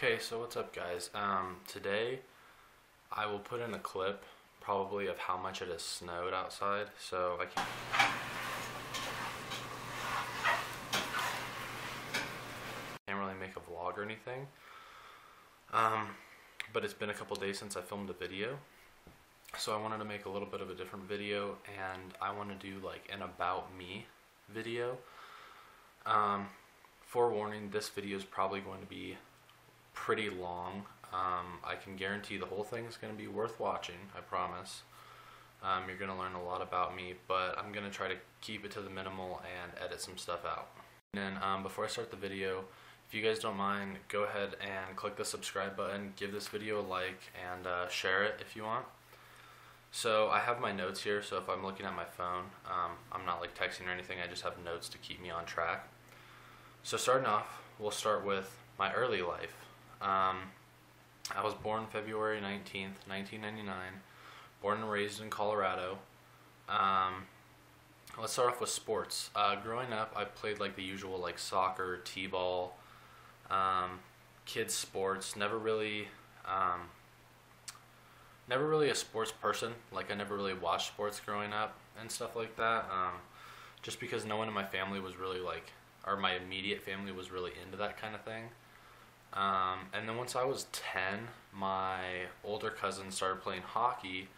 Okay, so what's up guys? Today I will put in a clip probably of how much it has snowed outside, so I can't really make a vlog or anything. But it's been a couple days since I filmed a video, so I wanted to make a little bit of a different video, and I want to do like an about me video. Forewarning, this video is probably going to be pretty long. I can guarantee the whole thing is going to be worth watching, I promise. You're going to learn a lot about me, but I'm going to try to keep it to the minimal and edit some stuff out. And then before I start the video, if you guys don't mind, go ahead and click the subscribe button, give this video a like, and share it if you want. So I have my notes here, so if I'm looking at my phone, I'm not like texting or anything, I just have notes to keep me on track. So starting off, we'll start with my early life. I was born February 19th, 1999, born and raised in Colorado. Let's start off with sports. Growing up, I played like the usual like soccer, t-ball, kids sports. Never really a sports person. Like I never really watched sports growing up and stuff like that. Just because no one in my family was really like, or my immediate family was really into that kind of thing. And then once I was 10, my older cousin started playing hockey,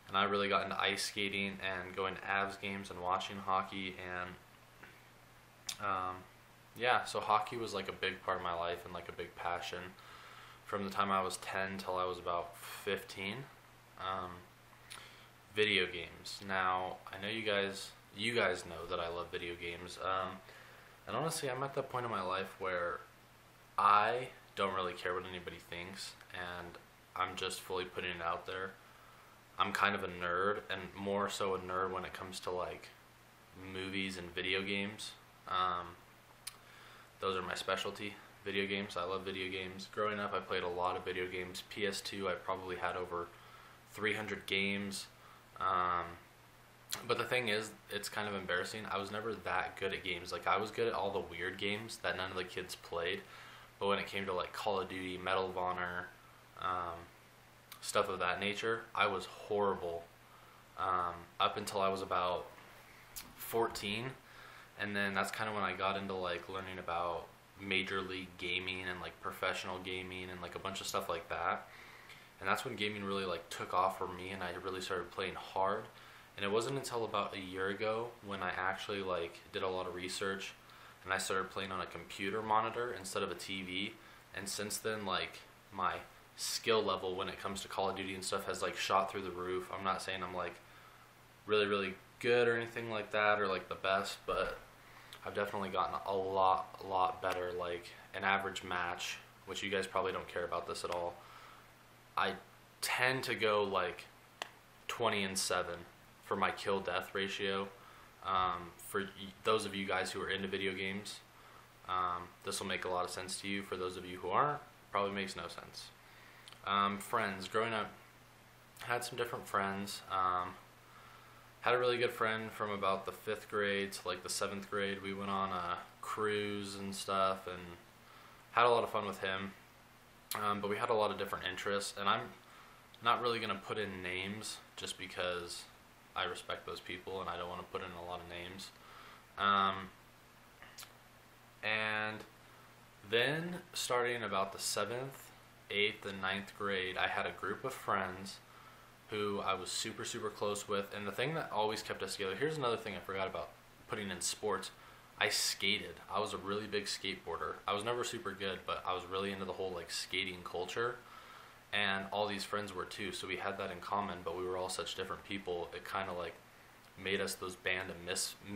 and I really got into ice skating and going to Avs games and watching hockey, and yeah, so hockey was like a big part of my life and like a big passion from the time I was 10 till I was about 15. Video games. Now, I know you guys know that I love video games, and honestly, I'm at that point in my life where I don't really care what anybody thinks, and I'm just fully putting it out there. I'm kind of a nerd, and more so a nerd when it comes to like movies and video games. Those are my specialty, video games. I love video games. Growing up, I played a lot of video games. PS2, I probably had over 300 games. But the thing is, it's kind of embarrassing. I was never that good at games. Like, I was good at all the weird games that none of the kids played. But when it came to like Call of Duty, Medal of Honor, stuff of that nature, I was horrible. Up until I was about 14. And then that's kind of when I got into like learning about Major League Gaming and like professional gaming and like a bunch of stuff like that. And that's when gaming really like took off for me, and I really started playing hard. And it wasn't until about a year ago when I actually like did a lot of research and I started playing on a computer monitor instead of a TV. And since then, like, my skill level when it comes to Call of Duty and stuff has like shot through the roof. I'm not saying I'm like really good or anything like that, or like the best, but I've definitely gotten a lot better. Like an average match, which you guys probably don't care about this at all, I tend to go like 20-7 for my kill death ratio. For those of you guys who are into video games, this will make a lot of sense to you. For those of you who aren't, probably makes no sense. Friends. Growing up, had some different friends. Had a really good friend from about the 5th grade to like the 7th grade. We went on a cruise and stuff and had a lot of fun with him. But we had a lot of different interests, and I'm not really going to put in names just because I respect those people and I don't want to put in a lot of names. And then starting about the 7th, 8th, and 9th grade, I had a group of friends who I was super close with. And the thing that always kept us together, here's another thing I forgot about putting in sports. I skated. I was a really big skateboarder. I was never super good, but I was really into the whole like skating culture. And all these friends were too, so we had that in common, but we were all such different people. It kind of like made us those band of misfits.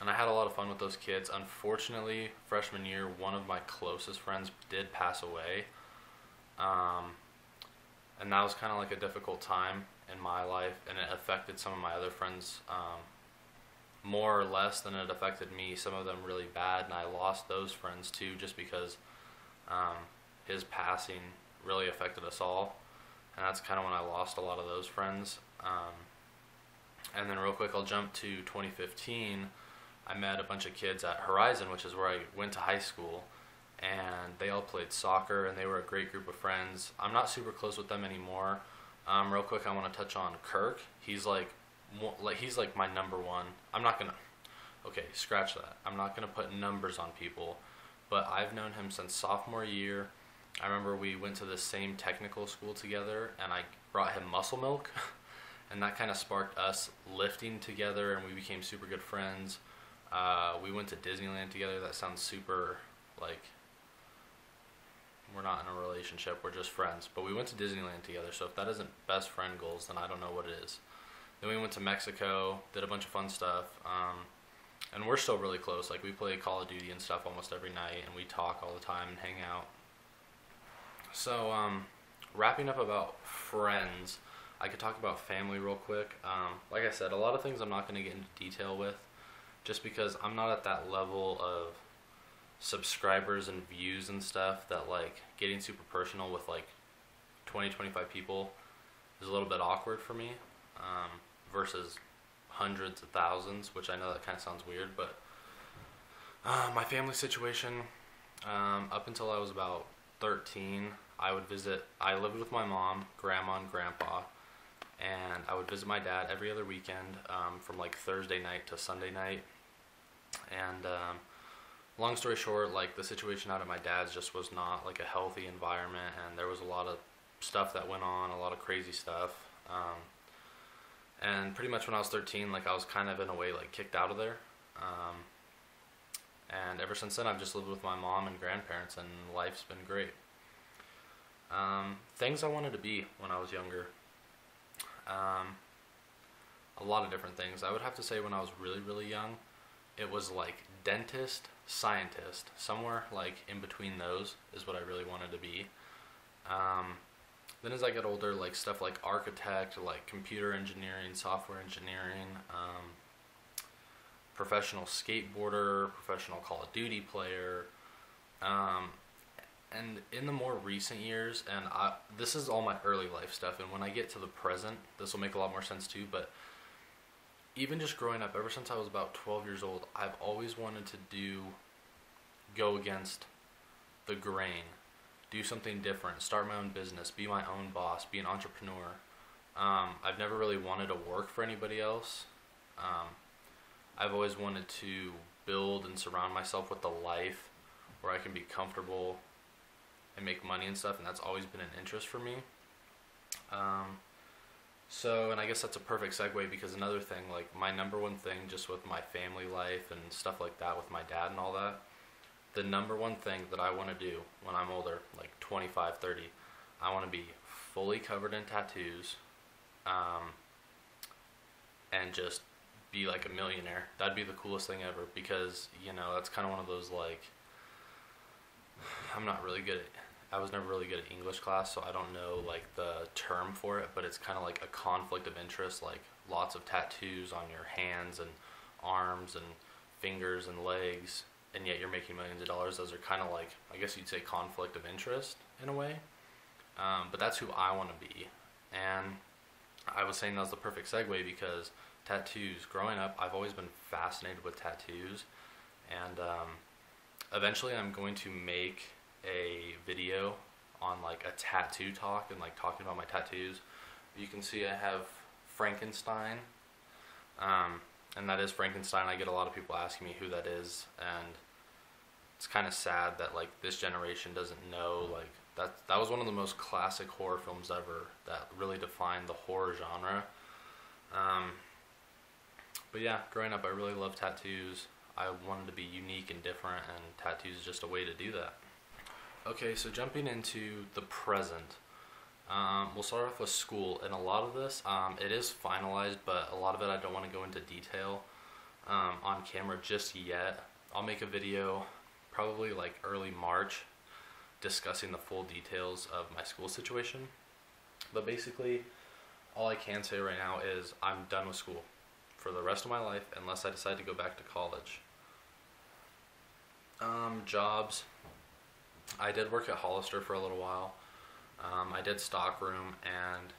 And I had a lot of fun with those kids. Unfortunately, freshman year, one of my closest friends did pass away. And that was kind of like a difficult time in my life, and it affected some of my other friends more or less than it affected me. Some of them really bad, and I lost those friends too, just because his passing really affected us all. And that's kind of when I lost a lot of those friends. And then real quick, I'll jump to 2015. I met a bunch of kids at Horizon, which is where I went to high school, and they all played soccer, and they were a great group of friends. I'm not super close with them anymore. Real quick, I want to touch on Kirk. He's like my number one. I'm not gonna. Okay, scratch that. I'm not gonna put numbers on people, but I've known him since sophomore year. I remember we went to the same technical school together, and I brought him muscle milk, and that kind of sparked us lifting together, and we became super good friends. We went to Disneyland together. That sounds super, like, we're not in a relationship, we're just friends. But we went to Disneyland together, so if that isn't best friend goals, then I don't know what it is. Then we went to Mexico, did a bunch of fun stuff, and we're still really close. Like, we play Call of Duty and stuff almost every night, and we talk all the time and hang out. So, wrapping up about friends, I could talk about family real quick. Like I said, a lot of things I'm not going to get into detail with, just because I'm not at that level of subscribers and views and stuff that, like, getting super personal with like 20-25 people is a little bit awkward for me, versus hundreds of thousands, which I know that kind of sounds weird, but my family situation, up until I was about 13, I lived with my mom, grandma, and grandpa, and I would visit my dad every other weekend, from like Thursday night to Sunday night. And long story short, like, the situation out at my dad's just was not like a healthy environment, and there was a lot of stuff that went on, a lot of crazy stuff. And pretty much when I was 13, like, I was kind of in a way like kicked out of there. And ever since then, I've just lived with my mom and grandparents, and life's been great. Things I wanted to be when I was younger. A lot of different things. I would have to say when I was really, really young, it was like dentist, scientist. Somewhere like in between those is what I really wanted to be. Then as I got older, like stuff like architect, like computer engineering, software engineering, professional skateboarder, professional Call of Duty player, and in the more recent years, and this is all my early life stuff, and when I get to the present, this will make a lot more sense too, but even just growing up, ever since I was about 12 years old, I've always wanted to go against the grain, do something different, start my own business, be my own boss, be an entrepreneur. I've never really wanted to work for anybody else. I've always wanted to build and surround myself with a life where I can be comfortable and make money and stuff, and that's always been an interest for me. And I guess that's a perfect segue, because another thing, like my number one thing just with my family life and stuff like that with my dad and all that, the number one thing that I want to do when I'm older, like 25, 30, I want to be fully covered in tattoos, and just be like a millionaire. That'd be the coolest thing ever, because, you know, that's kind of one of those, like, I was never really good at English class, so I don't know like the term for it, but it's kind of like a conflict of interest, like lots of tattoos on your hands and arms and fingers and legs, and yet you're making millions of dollars. Those are kind of like, I guess you'd say, conflict of interest in a way, but that's who I want to be. And I was saying that was the perfect segue, because tattoos, growing up, I've always been fascinated with tattoos, and eventually I'm going to make a video on like a tattoo talk and like talking about my tattoos. You can see I have Frankenstein, and that is Frankenstein. I get a lot of people asking me who that is, and it's kind of sad that like this generation doesn't know, like, that was one of the most classic horror films ever that really defined the horror genre. But yeah, growing up I really loved tattoos. I wanted to be unique and different, and tattoos is just a way to do that. Okay, so jumping into the present, we'll start off with school, and a lot of this, it is finalized, but a lot of it I don't want to go into detail on camera just yet. I'll make a video probably like early March discussing the full details of my school situation, but basically all I can say right now is I'm done with school for the rest of my life unless I decide to go back to college. Jobs. I did work at Hollister for a little while. I did stockroom, and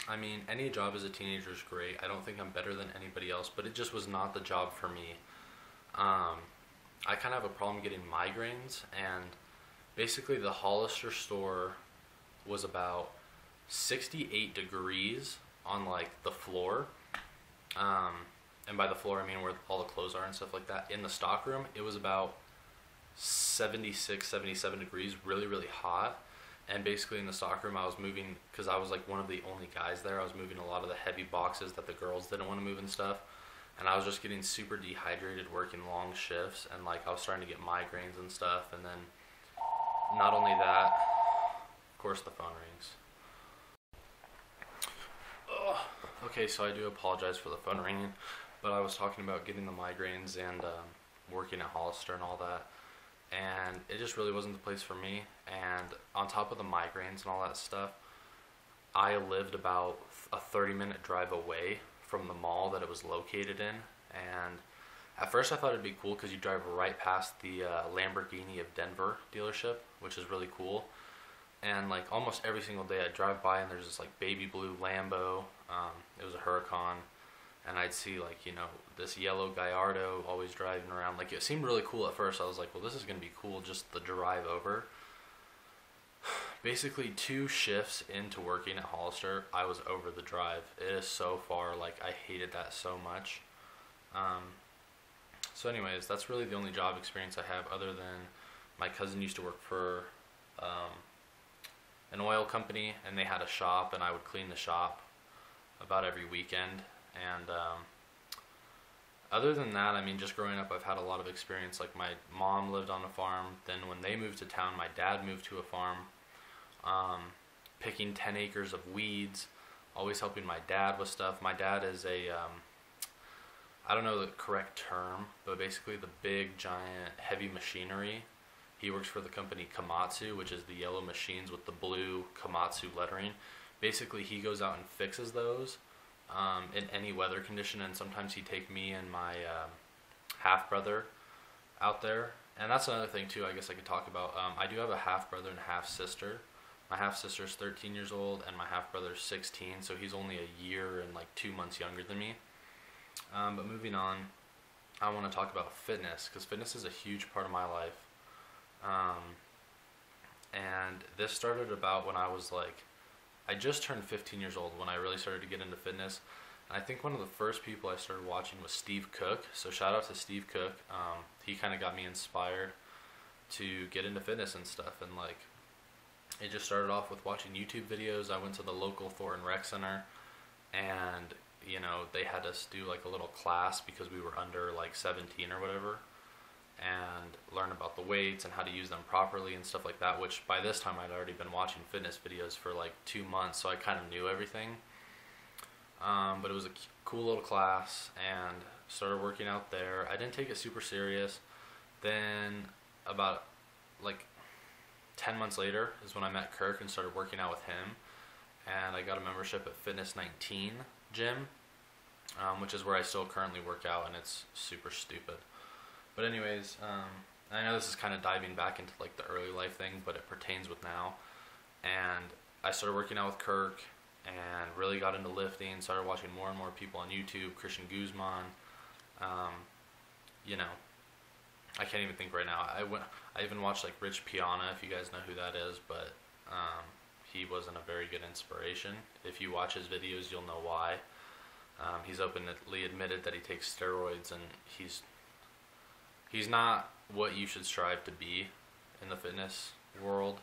I mean, any job as a teenager is great. I don't think I'm better than anybody else, but it just was not the job for me. I kind of have a problem getting migraines, and basically the Hollister store was about 68 degrees on like the floor. Um, and by the floor, I mean where all the clothes are and stuff like that. In the stock room, it was about 76, 77 degrees, really, really hot. And basically in the stock room, I was moving, because I was like one of the only guys there, I was moving a lot of the heavy boxes that the girls didn't want to move and stuff. And I was just getting super dehydrated working long shifts, and like I was starting to get migraines and stuff. And then not only that, of course the phone rings. Ugh. Okay, so I do apologize for the phone ringing, but I was talking about getting the migraines and working at Hollister and all that, and it just really wasn't the place for me. And on top of the migraines and all that stuff, I lived about a 30-minute drive away from the mall that it was located in, and at first I thought it'd be cool because you drive right past the Lamborghini of Denver dealership, which is really cool. And like almost every single day I'd drive by and there's this like baby blue Lambo, it was a Huracan, and I'd see like, you know, this yellow Gallardo always driving around. Like it seemed really cool at first. I was like, well, this is gonna be cool, just the drive over. Basically 2 shifts into working at Hollister, I was over the drive. It is so far, like I hated that so much. So anyways, that's really the only job experience I have, other than my cousin used to work for an oil company, and they had a shop, and I would clean the shop about every weekend. And other than that, I mean, just growing up, I've had a lot of experience. Like my mom lived on a farm, then when they moved to town, my dad moved to a farm. Picking 10 acres of weeds, always helping my dad with stuff. My dad is a, I don't know the correct term, but basically the big, giant, heavy machinery. He works for the company Komatsu, which is the yellow machines with the blue Komatsu lettering. Basically, he goes out and fixes those in any weather condition, and sometimes he'd take me and my half-brother out there. And that's another thing, too, I guess I could talk about. I do have a half-brother and half-sister. My half-sister is 13 years old, and my half-brother is 16, so he's only a year and like 2 months younger than me. But moving on, I want to talk about fitness, because fitness is a huge part of my life. And this started about when I was like, I just turned 15 years old when I really started to get into fitness. And I think one of the first people I started watching was Steve Cook, so shout out to Steve Cook. He kind of got me inspired to get into fitness and stuff, and like, it just started off with watching YouTube videos. I went to the local Thornton Rec Center, and you know, they had us do like a little class because we were under like 17 or whatever, and learn about the weights and how to use them properly and stuff like that, which by this time I'd already been watching fitness videos for like 2 months, so I kind of knew everything. But it was a cool little class, and started working out there. I didn't take it super serious. Then about like 10 months later is when I met Kirk and started working out with him, and I got a membership at Fitness 19 gym, which is where I still currently work out, and it's super stupid. But anyways, I know this is kind of diving back into like the early life thing, but it pertains with now. And I started working out with Kirk and really got into lifting, started watching more and more people on YouTube, Christian Guzman, you know, I can't even think right now. I even watched like Rich Piana, if you guys know who that is, but he wasn't a very good inspiration. If you watch his videos, you'll know why. He's openly admitted that he takes steroids, and he's not what you should strive to be in the fitness world.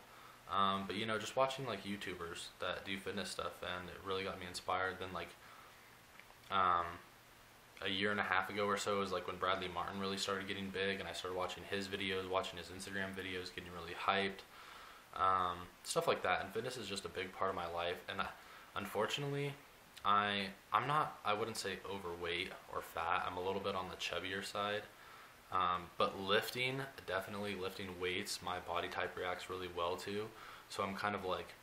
But you know, just watching like YouTubers that do fitness stuff, and it really got me inspired. Then like a year and a half ago or so was like when Bradley Martin really started getting big, and I started watching his videos, watching his Instagram videos, getting really hyped, stuff like that. And fitness is just a big part of my life. And unfortunately, I'm not, I wouldn't say overweight or fat. I'm a little bit on the chubbier side. But lifting, definitely lifting weights, my body type reacts really well to. So I'm kind of like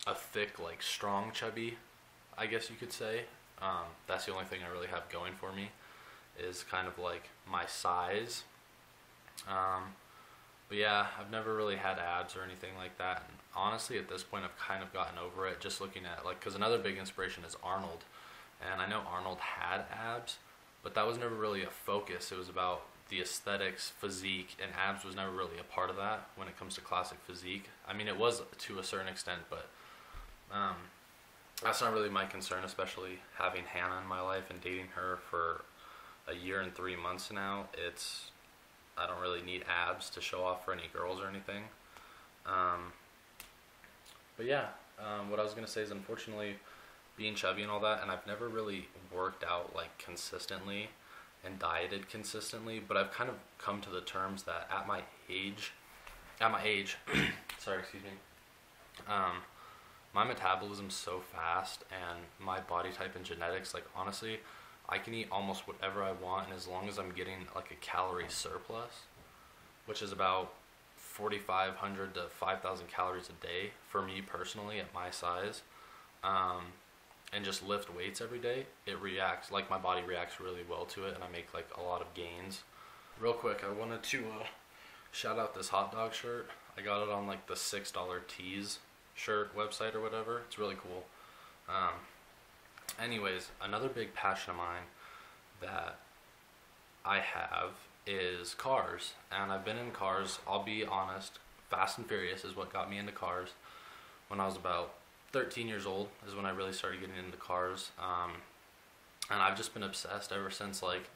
a thick, like strong chubby, I guess you could say. That's the only thing I really have going for me, is kind of like my size. But yeah, I've never really had abs or anything like that. And honestly, at this point, I've kind of gotten over it, just looking at like, because another big inspiration is Arnold. And I know Arnold had abs, but that was never really a focus. It was about the aesthetics, physique, and abs was never really a part of that when it comes to classic physique. I mean, it was to a certain extent, but that's not really my concern, especially having Hannah in my life and dating her for a year and 3 months now. I don't really need abs to show off for any girls or anything. But yeah, what I was going to say is, unfortunately, being chubby and all that, and I've never really worked out like consistently and dieted consistently, but I've kind of come to the terms that at my age, sorry, excuse me, my metabolism's so fast and my body type and genetics, like honestly, I can eat almost whatever I want, and as long as I'm getting like a calorie surplus, which is about 4,500 to 5,000 calories a day for me personally at my size, and just lift weights every day, it reacts, like my body reacts really well to it, and I make like a lot of gains. Real quick, I wanted to shout out this hot dog shirt. I got it on like the $6 Tees shirt website or whatever. It's really cool. Anyways, another big passion of mine that I have is cars, and I've been in cars, I'll be honest, Fast and Furious is what got me into cars. When I was about 13 years old is when I really started getting into cars, and I've just been obsessed ever since, like,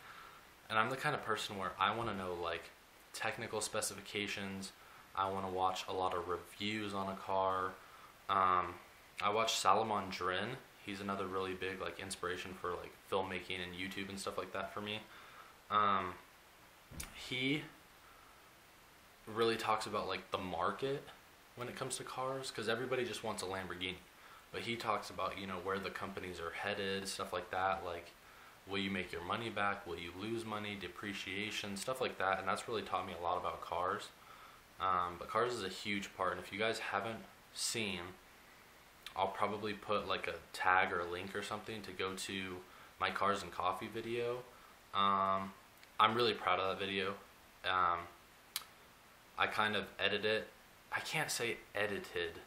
and I'm the kind of person where I want to know like technical specifications. I want to watch a lot of reviews on a car. I watch Salomon Drin. He's another really big like inspiration for like filmmaking and YouTube and stuff like that for me. He really talks about like the market when it comes to cars, because everybody just wants a Lamborghini, but he talks about, you know, where the companies are headed, stuff like that, like will you make your money back, will you lose money, depreciation, stuff like that, and that's really taught me a lot about cars. But cars is a huge part, and if you guys haven't seen, I'll probably put like a tag or a link or something to go to my Cars and Coffee video. I'm really proud of that video. I kind of edit it. I can't say edited.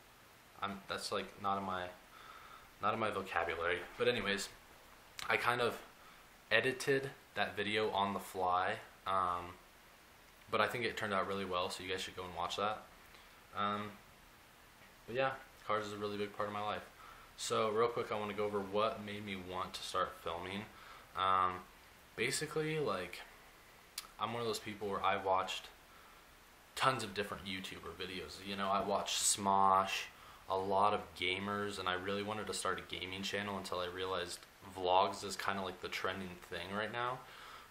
That's like not in my vocabulary. But anyways, I kind of edited that video on the fly. But I think it turned out really well, so you guys should go and watch that. But yeah, cars is a really big part of my life. So real quick, I want to go over what made me want to start filming. Basically, like, I'm one of those people where I watched tons of different YouTuber videos. You know, I watched Smosh, a lot of gamers, and I really wanted to start a gaming channel until I realized vlogs is kind of like the trending thing right now.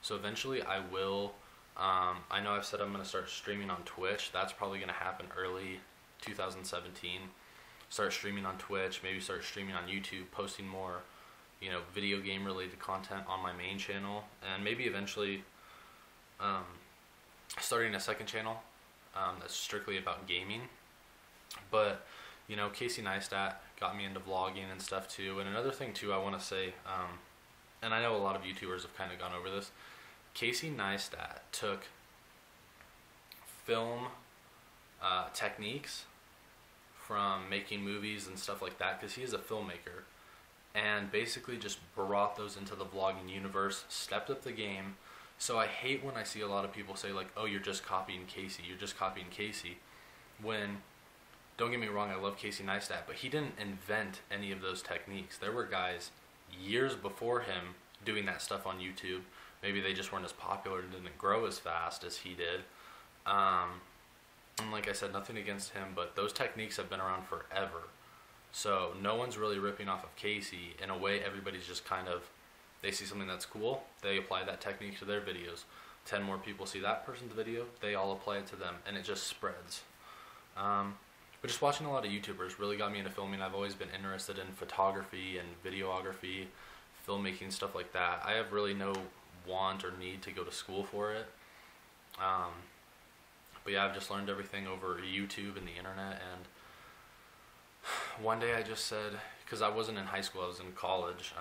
So eventually I will, I know I've said I'm going to start streaming on Twitch. That's probably going to happen early 2017. Start streaming on Twitch, maybe start streaming on YouTube, posting more, you know, video game related content on my main channel, and maybe eventually starting a second channel that's strictly about gaming. But, you know, Casey Neistat got me into vlogging and stuff too. And another thing too I want to say, and I know a lot of YouTubers have kind of gone over this, Casey Neistat took film techniques from making movies and stuff like that, because he is a filmmaker, and basically just brought those into the vlogging universe, stepped up the game. So I hate when I see a lot of people say like, oh, you're just copying Casey, you're just copying Casey, when, don't get me wrong, I love Casey Neistat, but he didn't invent any of those techniques. There were guys years before him doing that stuff on YouTube. Maybe they just weren't as popular and didn't grow as fast as he did. And like I said, nothing against him, but those techniques have been around forever. So no one's really ripping off of Casey. In a way, everybody's just kind of, they see something that's cool, they apply that technique to their videos. 10 more people see that person's video, they all apply it to them, and it just spreads. But just watching a lot of YouTubers really got me into filming. I've always been interested in photography and videography, filmmaking, stuff like that. I have really no want or need to go to school for it. But yeah, I've just learned everything over YouTube and the internet, and one day I just said, because I wasn't in high school, I was in college,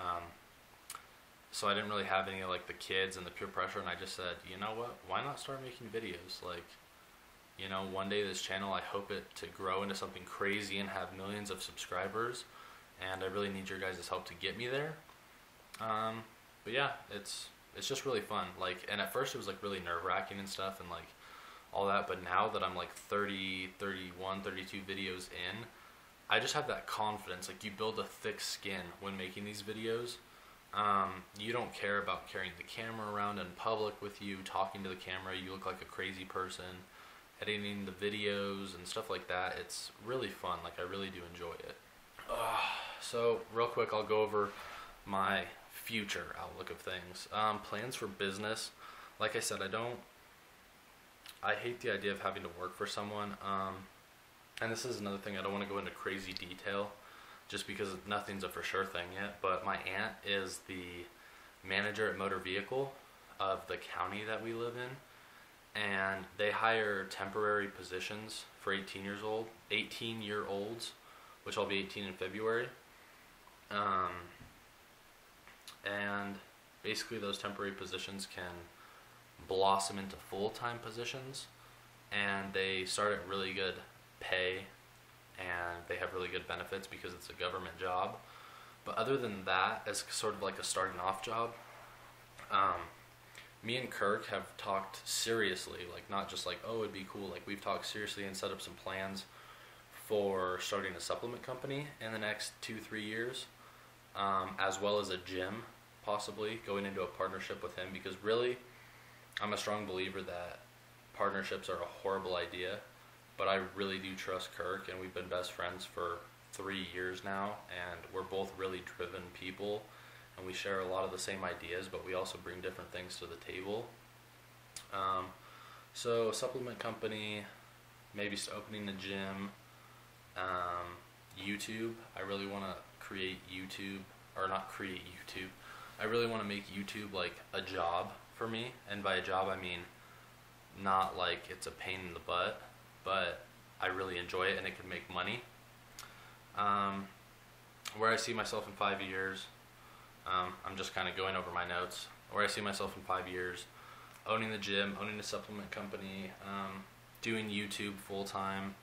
so I didn't really have any of like the kids and the peer pressure, and I just said, you know what, why not start making videos? Like, you know, one day this channel, I hope it to grow into something crazy and have millions of subscribers, and I really need your guys' help to get me there. But yeah, it's it's just really fun. Like, and at first it was like really nerve-wracking and stuff and like all that, but now that I'm like 30, 31, 32 videos in, I just have that confidence. Like, you build a thick skin when making these videos. You don't care about carrying the camera around in public with you, talking to the camera. You look like a crazy person, editing the videos and stuff like that. It's really fun. Like, I really do enjoy it. So real quick, I'll go over my future outlook of things. Plans for business. Like I said, I hate the idea of having to work for someone. And this is another thing, I don't want to go into crazy detail just because nothing's a for sure thing yet, but my aunt is the manager at motor vehicle of the county that we live in, and they hire temporary positions for 18-year-olds, which I'll be 18 in February. And basically those temporary positions can blossom into full-time positions, and they start at really good pay and they have really good benefits because it's a government job. But other than that, as sort of like a starting off job, me and Kirk have talked seriously, like not just like, oh, it'd be cool, like we've talked seriously and set up some plans for starting a supplement company in the next 2-3 years, as well as a gym, possibly going into a partnership with him, because really I'm a strong believer that partnerships are a horrible idea, but I really do trust Kirk, and we've been best friends for 3 years now, and we're both really driven people, and we share a lot of the same ideas, but we also bring different things to the table. So a supplement company, maybe opening a gym, YouTube. I really want to create YouTube, or not create YouTube. I really want to make YouTube like a job for me, and by a job I mean not like it's a pain in the butt, but I really enjoy it and it can make money. Where I see myself in 5 years, I'm just kind of going over my notes. Where I see myself in 5 years, owning the gym, owning a supplement company, doing YouTube full time,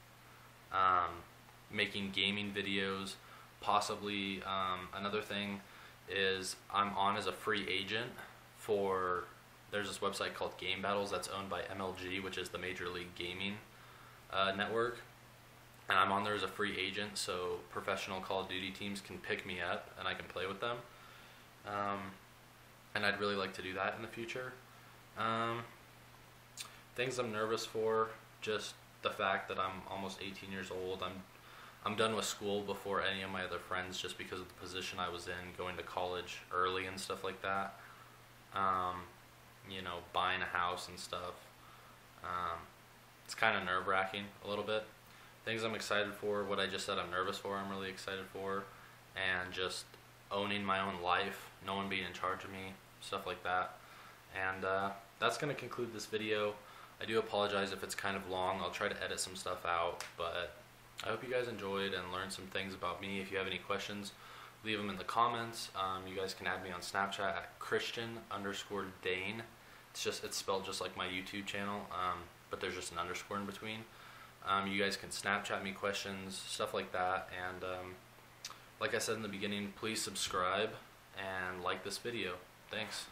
making gaming videos, possibly. Another thing is I'm on as a free agent for, there's this website called Game Battles that's owned by MLG, which is the Major League Gaming network, and I'm on there as a free agent, so professional Call of Duty teams can pick me up and I can play with them, and I'd really like to do that in the future. Things I'm nervous for, just the fact that I'm almost 18 years old. I'm done with school before any of my other friends, just because of the position I was in, going to college early and stuff like that. You know, buying a house and stuff. It's kind of nerve-wracking a little bit. Things I'm excited for, what I just said I'm nervous for, I'm really excited for. And just owning my own life, no one being in charge of me, stuff like that. And that's going to conclude this video. I do apologize if it's kind of long. I'll try to edit some stuff out, but I hope you guys enjoyed and learned some things about me. If you have any questions, leave them in the comments. You guys can add me on Snapchat at Christian_Dayne. It's spelled just like my YouTube channel, but there's just an underscore in between. You guys can Snapchat me questions, stuff like that. And like I said in the beginning, please subscribe and like this video. Thanks.